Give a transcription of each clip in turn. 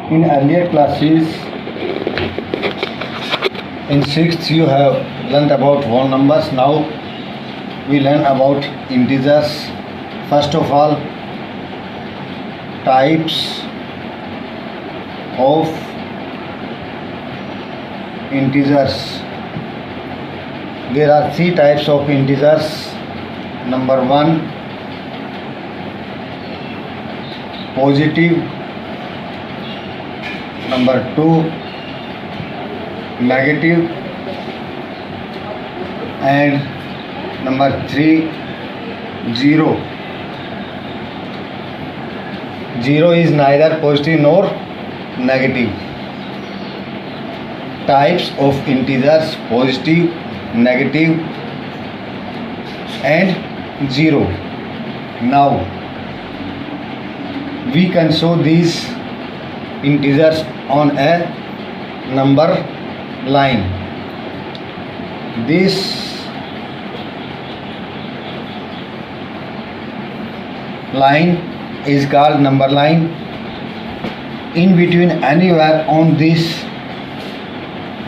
In earlier classes, in 6th you have learnt about whole numbers. Now we learn about integers. First of all, types of integers. There are 3 types of integers. Number 1, positive. Number 2, negative. And number 3, 0. 0 is neither positive nor negative. Types of integers: positive, negative and 0. Now we can show these integers on a number line. This line is called number line. In between, anywhere on this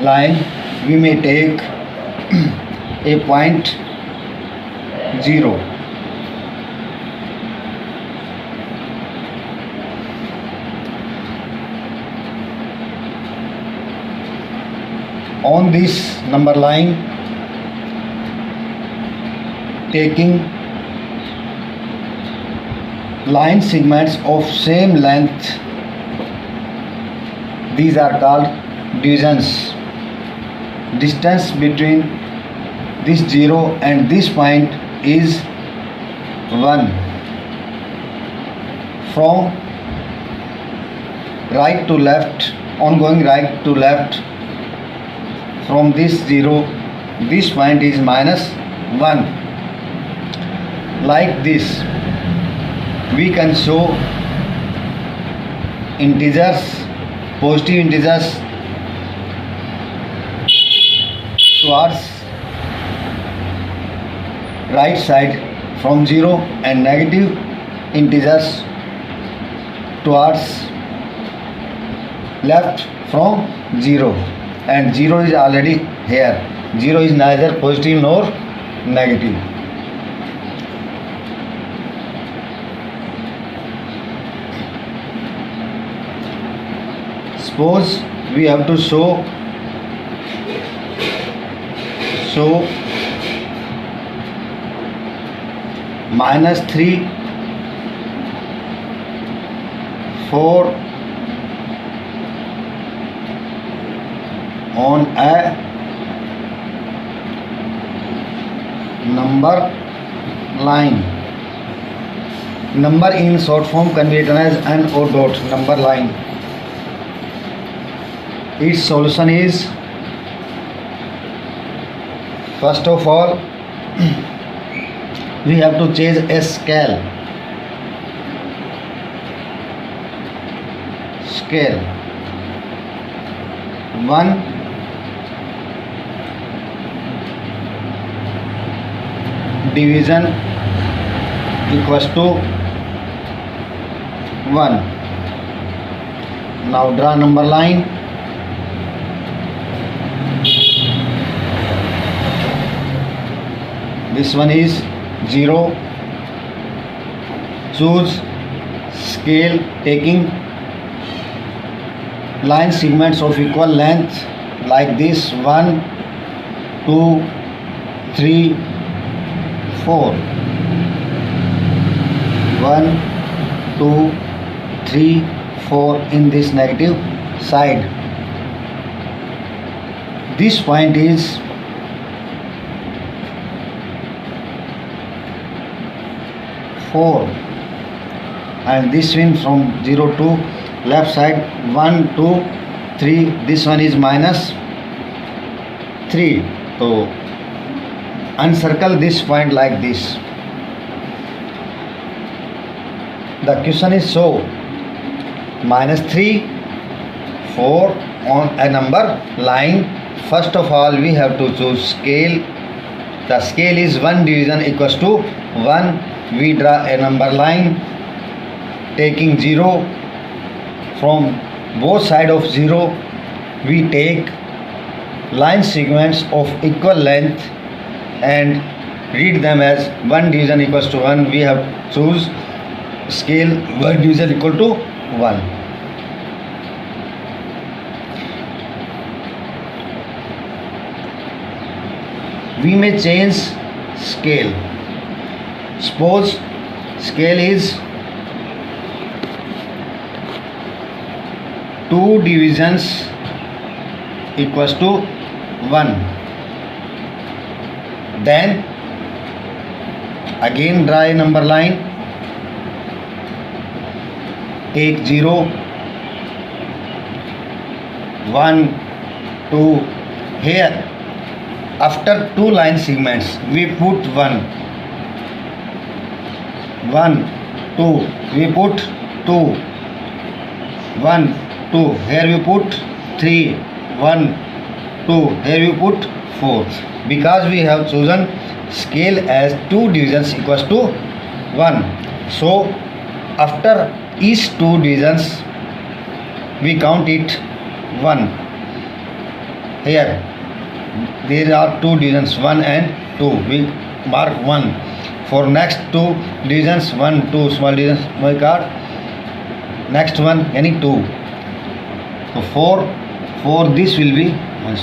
line, we may take a point 0. On this number line, taking line segments of same length, these are called divisions. Distance between this 0 and this point is 1. From right to left, on going right to left, from this 0, this point is -1. Like this, we can show integers, positive integers towards right side from 0 and negative integers towards left from 0. And 0 is already here. 0 is neither positive nor negative. Suppose we have to show -3, 4 on a number line. Number in short form can be written as n or dot, number line. Its solution is, first of all, we have to change a scale. Scale 1 division equals to 1. Now draw number line. This one is 0. Choose scale taking line segments of equal length like this: 1, 2, 3, 4. 1, 2, 3, 4 in this negative side. This point is 4, and this one from 0 to left side 1, 2, 3. This one is -3. So encircle this point like this. The question is, so -3, 4 on a number line. First of all, we have to choose scale. The scale is 1 division equals to 1. We draw a number line taking 0 from both side of 0 we take line segments of equal length and read them as 1 division equals to 1. We have choose scale 1 division equal to 1. We may change scale. Suppose scale is 2 divisions equals to 1. Then again draw a number line, take 0, 1, 2. Here after 2 line segments we put 1, 1, 2, we put 2, 1, 2. Here we put 3, 1, 2. Here we put 4. Because we have chosen scale as 2 divisions equals to 1. So after each 2 divisions we count it 1. Here there are 2 divisions 1 and 2. We mark 1. For next 2 divisions 1, 2 small divisions we got next one any 2. So 4 this will be 1.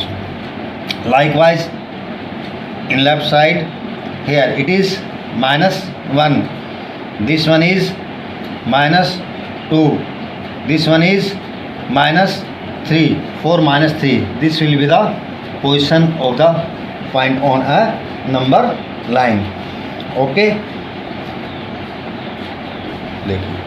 Likewise in left side here it is minus 1. This one is minus 2. This one is minus 3. 4 minus 3. This will be the position of the point on a number line. Okay. देखिए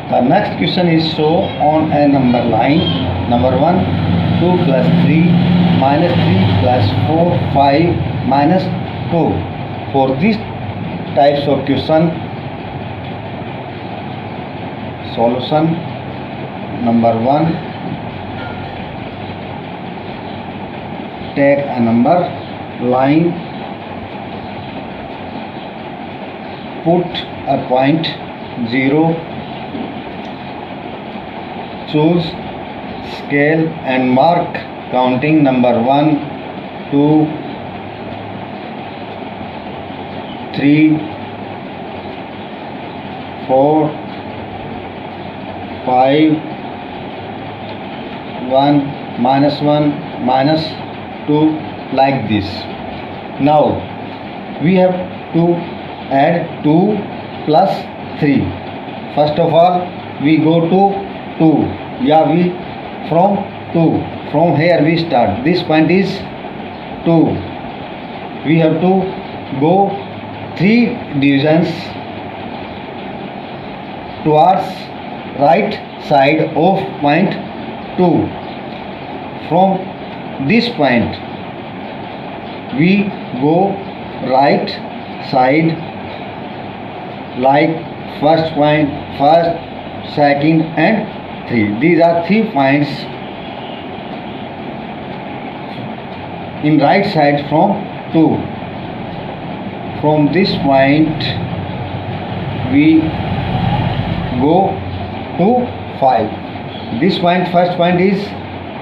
the next question is show on a number line. Number 1, 2 plus 3 minus 3 plus 4 5 minus 2. For these types of question, solution. Number 1, take a number line, put a point 0, choose scale and mark counting number 1, 2, 3, 4, 5, 1, minus 1, minus 2, like this. Now we have to add 2 plus 3. First of all we go to 2. Yeah, we from 2. From here we start. This point is 2. We have to go 3 divisions towards right side of point 2. From this point we go right side like first point, first, second and 3. These are 3 points in right side from 2. From this point we go to 5. This point, first point is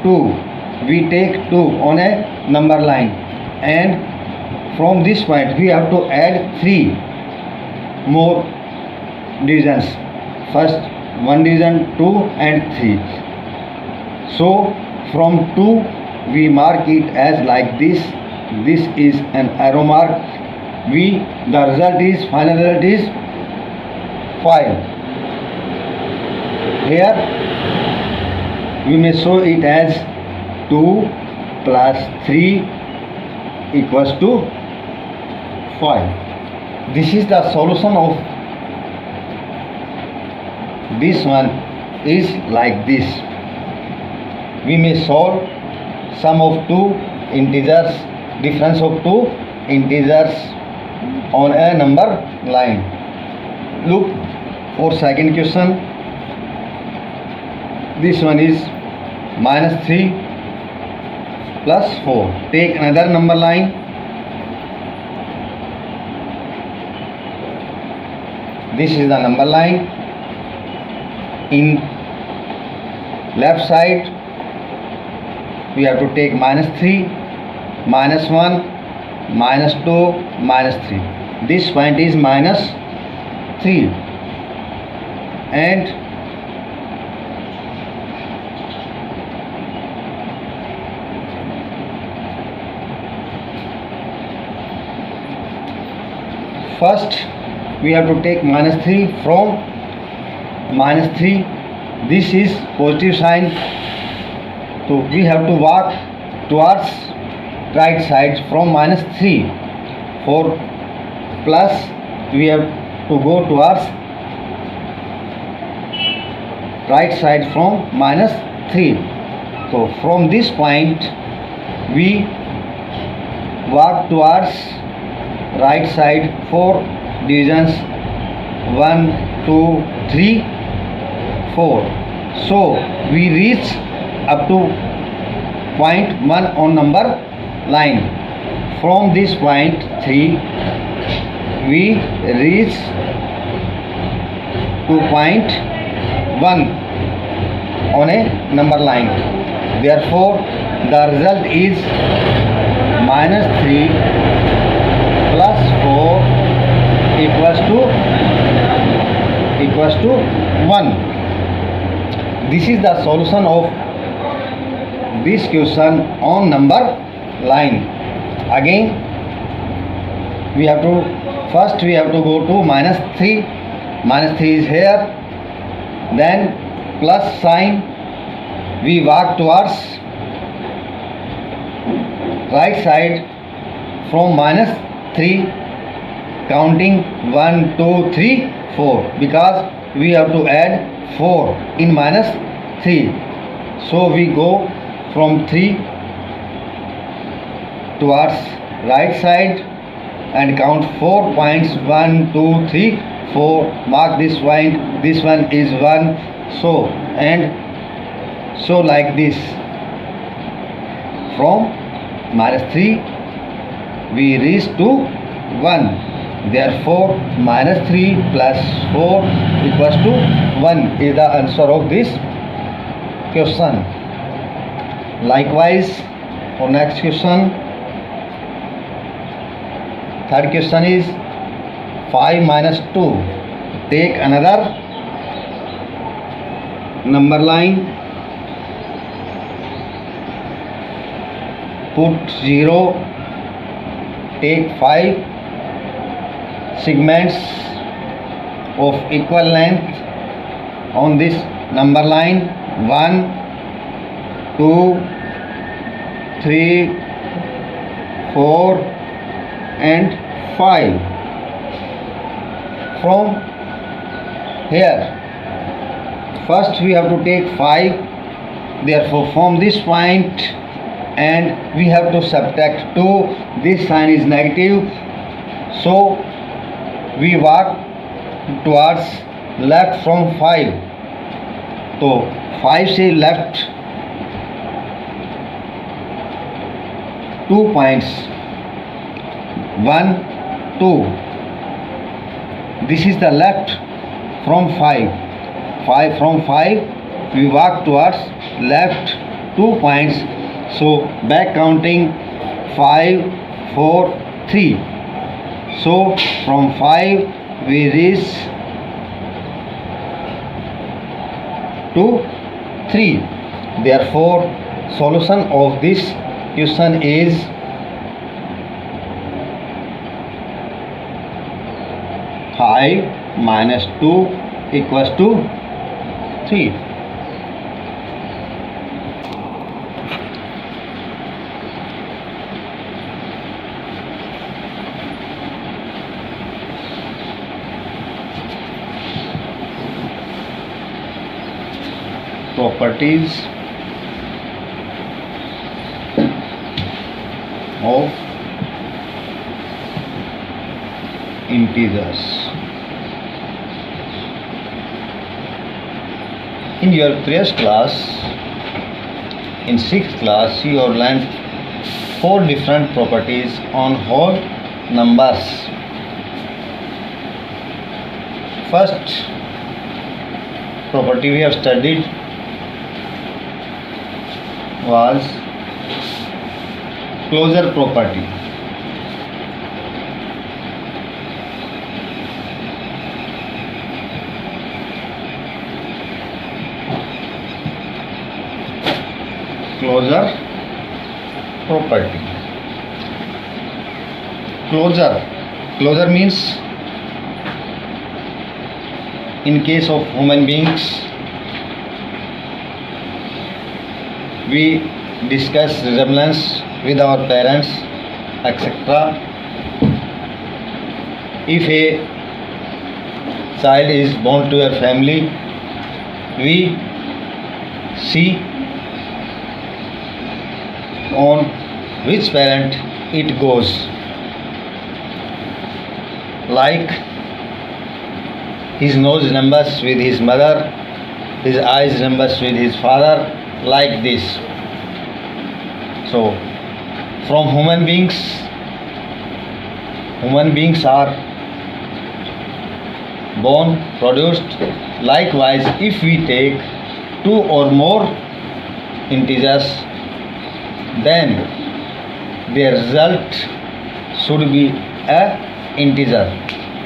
2. We take 2 on a number line, and from this point we have to add 3 more divisions. First 1 division 2 and 3. So from 2 we mark it as like this. This is an arrow mark. The result is, final result is 5. Here we may show it as 2 plus 3 equals to 5. This is the solution of this one is like this. We may solve sum of two integers, difference of two integers on a number line. Look for second question. This one is -3 plus 4. Take another number line. This is the number line. In left side we have to take -3, -1, -2, -3. This point is -3 and first we have to take -3 from -3. This is positive sign, so we have to walk towards right side from -3. For plus we have to go towards right side from -3. So from this point we walk towards right side 4 divisions, 1, 2, 3, 4. So we reach up to point 1 on number line. From this point 3 we reach to point 1 on a number line. Therefore the result is -3 plus 4 equals to 1. This is the solution of this question on number line. Again we have to go to -3. -3 is here, then plus sign. We walk towards right side from -3, counting 1, 2, 3, 4, because we have to add 4 in -3. So we go from 3 towards right side and count 4 points, 1, 2, 3, 4. Mark this point. This one is 1. So and so like this. From -3 we reach to 1. Therefore -3 plus 4 equals to 1 is the answer of this question. Likewise for next question, third question is 5 minus 2. Take another number line, put 0, take 5 segments of equal length on this number line, 1, 2, 3, 4 and 5. From here first we have to take 5. Therefore from this point and we have to subtract 2. This sign is negative, so we walk towards left from 5. तो 5 से left 2 points, 1, 2. This is the left from 5. From 5 we walk towards left 2 points. So back counting 5, 4, 3. So from 5 we reach to 3. Therefore, solution of this question is 5 minus 2 equals to 3. Properties of integers. In your previous class, in 6th class, you have learned 4 different properties on whole numbers. First property we have studied was closure property. Closure property. Closure means in case of human beings we discuss resemblance with our parents, etc. If a child is born to a family, we see on which parent it goes. Like his nose resembles with his mother, his eyes resembles with his father, like this. So from human beings are born, produced. Likewise, if we take 2 or more integers, then their result should be a integer.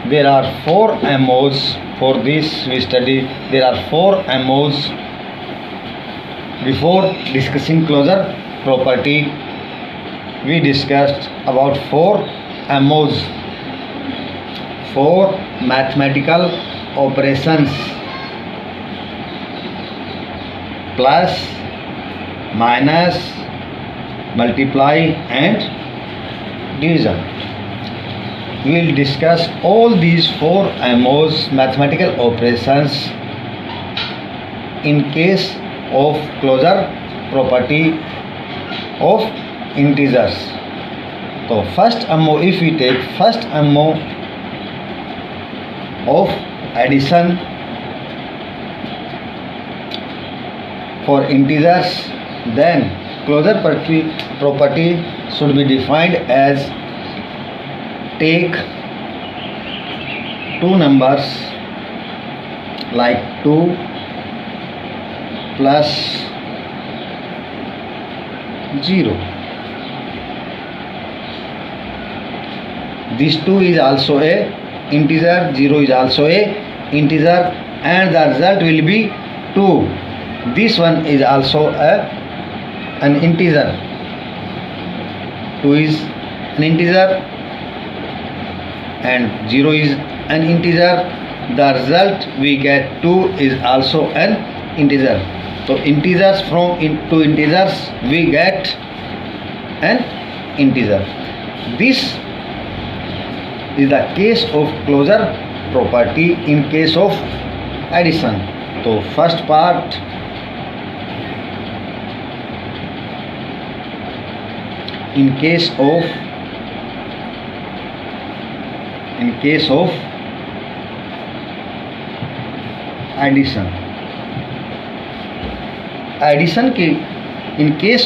There are 4 MOs for this. We study there are 4 MOs. Before discussing closure property, we discussed about 4 MOs, 4 mathematical operations: plus, minus, multiply and division. We will discuss all these 4 MOs, mathematical operations, in case of closure property of integers. So first MO, if we take first MO of addition for integers, then closure property should be defined as take 2 numbers like 2 plus 0. This 2 is also a integer, 0 is also a integer, and the result will be 2. This one is also an integer. 2 is an integer and 0 is an integer. The result we get 2 is also an integer. So integers from two integers we get an integer. This is the case of closure property in case of addition. So first part, in case of in case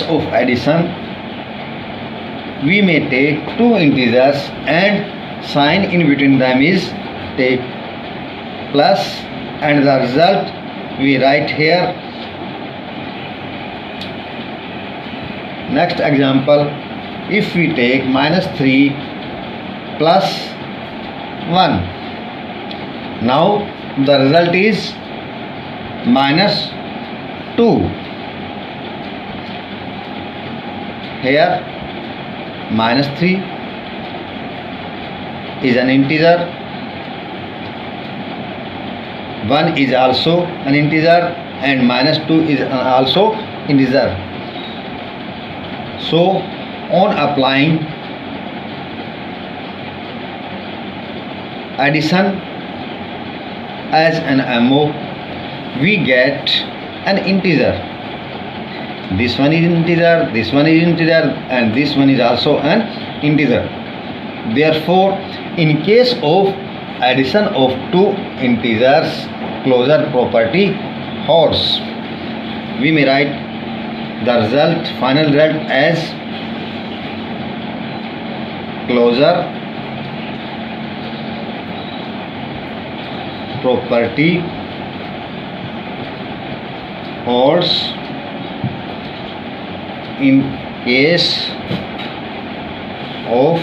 of addition we may take 2 integers and sign in between them is take plus, and the result we write here. Next example, if we take minus 3 plus 1, now the result is minus 2. Here minus 3 is an integer, 1 is also an integer, and minus 2 is also integer. So on applying addition as an MO, we get an integer. This one is integer, this one is integer, and this one is also an integer. Therefore, in case of addition of two integers, closure property holds. We may write the result, final result, as closure property holds in case of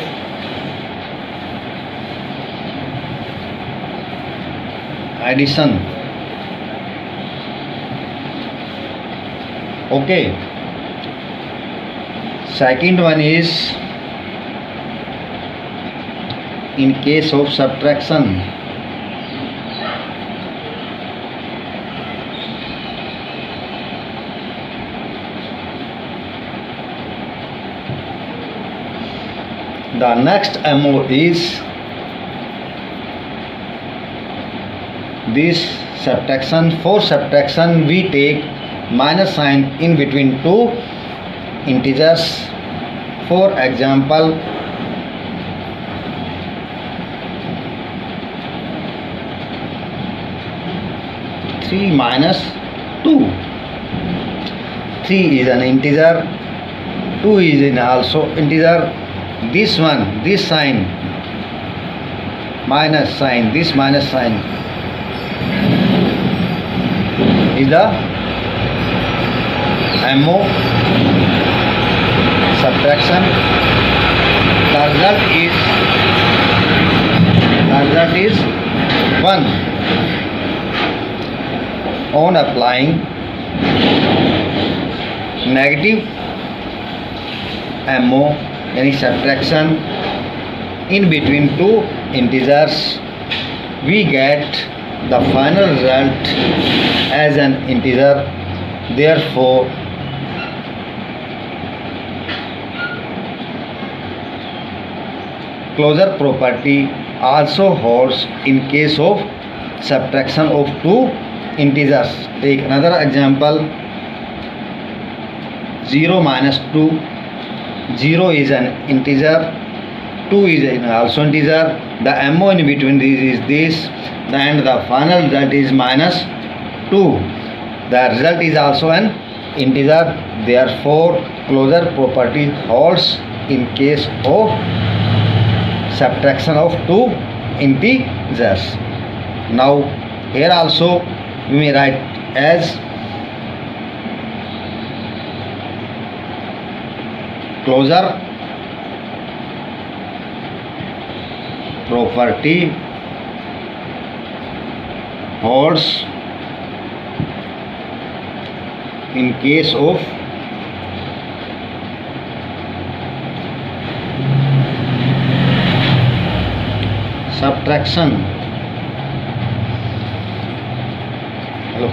addition. Okay. Second one is in case of subtraction. The next MO is this subtraction. For subtraction, we take minus sign in between two integers. For example, 3 minus 2. 3 is an integer, 2 is also integer. This one, this sign, minus sign, this minus sign is the MO subtraction. The result is 1. On applying negative MO, any subtraction in between two integers, we get the final result as an integer. Therefore, closure property also holds in case of subtraction of two integers. Take another example. 0 minus 2. 0 is an integer, 2 is also integer. The MO in between these is this, and the final result is minus 2. The result is also an integer. Therefore, closure property holds in case of subtraction of two integers. Now, here also we may write as closure property holds in case of subtraction. Hello.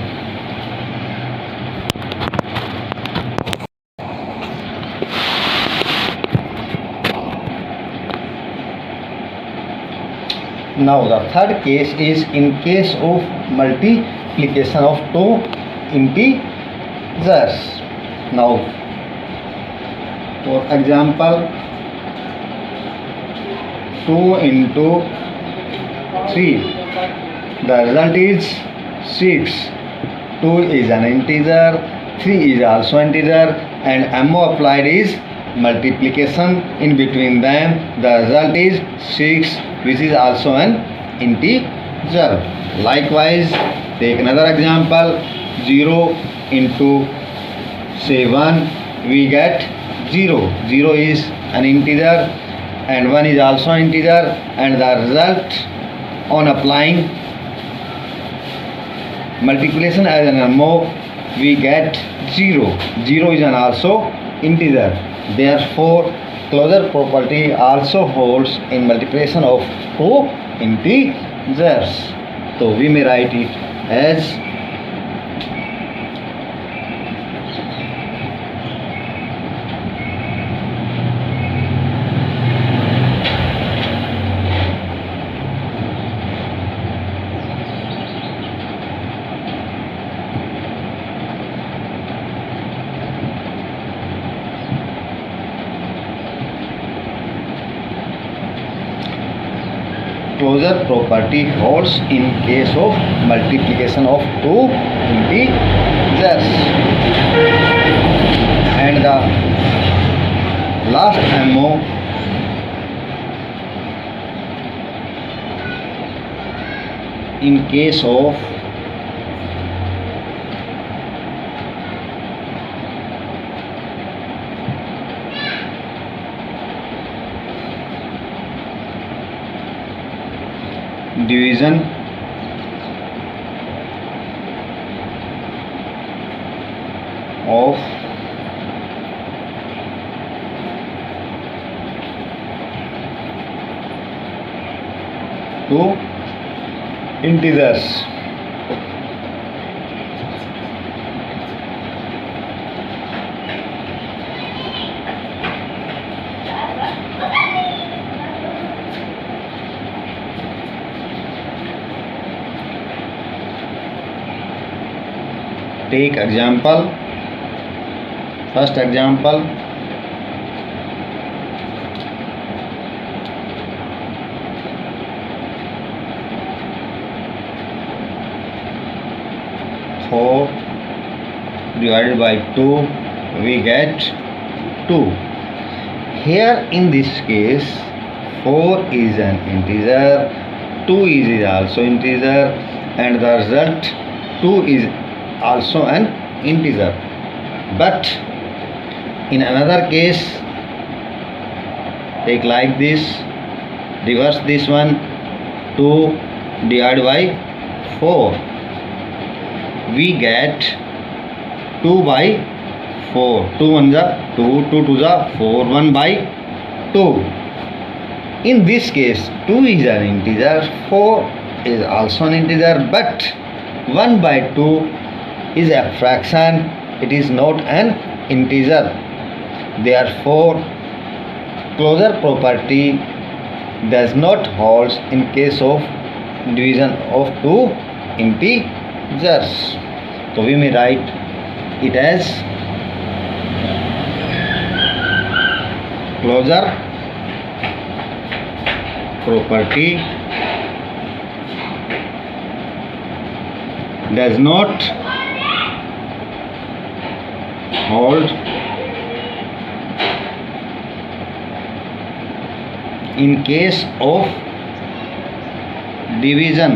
Now the third case is in case of multiplication of two integers. Now, for example, 2 into 3. The result is 6. 2 is an integer, 3 is also integer, and MO applied is multiplication in between them. The result is 6, which is also an integer. Likewise, take another example. 0 into 7, we get 0. 0 is an integer and 1 is also integer, and the result on applying multiplication as an MO we get 0. 0 is an also integer. Therefore, closure property also holds in multiplication of two integers. So we may write it as closure property holds in case of multiplication of two integers. And the last MO in case of division of two integers. Take example. First example, four divided by 2, we get 2. Here in this case 4 is an integer, 2 is also integer, and the result 2 is also an integer. But in another case, take like this, reverse this one, 2 divided by 4, we get 2 by 4, 2 1 ja 2, 2 2 ja 4, 1 by 2. In this case 2 is an integer, 4 is also an integer, but 1 by 2 is a fraction, it is not an integer. Therefore, closure property does not hold in case of division of two integers. So we may write it as closure property does not hold in case of division